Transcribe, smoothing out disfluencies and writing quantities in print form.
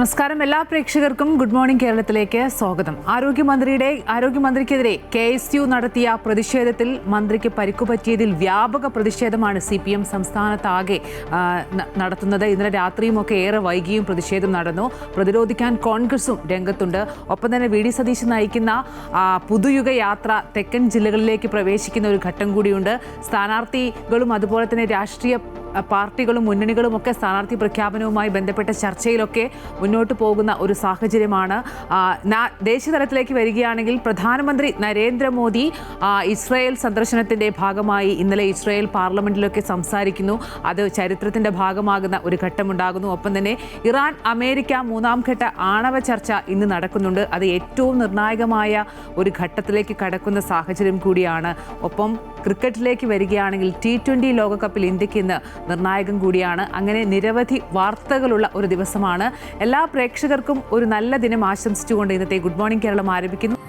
നമസ്കാരം. എല്ലാ പ്രേക്ഷകർക്കും ഗുഡ് മോർണിംഗ് കേരളത്തിലേക്ക് സ്വാഗതം. ആരോഗ്യമന്ത്രിക്കെതിരെ KSU നടത്തിയ പ്രതിഷേധത്തിൽ മന്ത്രിക്ക് പരിക്കുപറ്റിയതിൽ വ്യാപക പ്രതിഷേധമാണ് CPM സംസ്ഥാനത്താകെ നടത്തുന്നത്. ഇന്നലെ രാത്രിയുമൊക്കെ ഏറെ വൈകിയും പ്രതിഷേധം നടന്നു. പ്രതിരോധിക്കാൻ കോൺഗ്രസും രംഗത്തുണ്ട്. ഒപ്പം തന്നെ VD സതീശൻ നയിക്കുന്ന പുതുയുഗ യാത്ര തെക്കൻ ജില്ലകളിലേക്ക് പ്രവേശിക്കുന്ന ഒരു ഘട്ടം കൂടിയുണ്ട്. സ്ഥാനാർത്ഥികളും അതുപോലെ തന്നെ രാഷ്ട്രീയ പാർട്ടികളും മുന്നണികളും ഒക്കെ സ്ഥാനാർത്ഥി പ്രഖ്യാപനവുമായി ബന്ധപ്പെട്ട ചർച്ചയിലൊക്കെ മുന്നോട്ട് പോകുന്ന ഒരു സാഹചര്യമാണ്. ദേശീയ തലത്തിലേക്ക് വരികയാണെങ്കിൽ പ്രധാനമന്ത്രി നരേന്ദ്രമോദി ഇസ്രായേൽ സന്ദർശനത്തിൻ്റെ ഭാഗമായി ഇന്നലെ ഇസ്രായേൽ പാർലമെന്റിലൊക്കെ സംസാരിക്കുന്നു. അത് ചരിത്രത്തിൻ്റെ ഭാഗമാകുന്ന ഒരു ഘട്ടമുണ്ടാകുന്നു. ഒപ്പം തന്നെ ഇറാൻ അമേരിക്ക മൂന്നാം ഘട്ട ആണവ ചർച്ച ഇന്ന് നടക്കുന്നുണ്ട്. അത് ഏറ്റവും നിർണായകമായ ഒരു ഘട്ടത്തിലേക്ക് കടക്കുന്ന സാഹചര്യം കൂടിയാണ്. ഒപ്പം ക്രിക്കറ്റിലേക്ക് വരികയാണെങ്കിൽ T20 ലോകകപ്പിൽ ഇന്ത്യക്ക് ഇന്ന് നിർണായകം കൂടിയാണ്. അങ്ങനെ നിരവധി വാർത്തകളുള്ള ഒരു ദിവസമാണ്. എല്ലാ പ്രേക്ഷകർക്കും ഒരു നല്ല ദിനം ആശംസിച്ചുകൊണ്ട് ഇന്നത്തെ ഗുഡ് മോർണിംഗ് കേരളം ആരംഭിക്കുന്നു.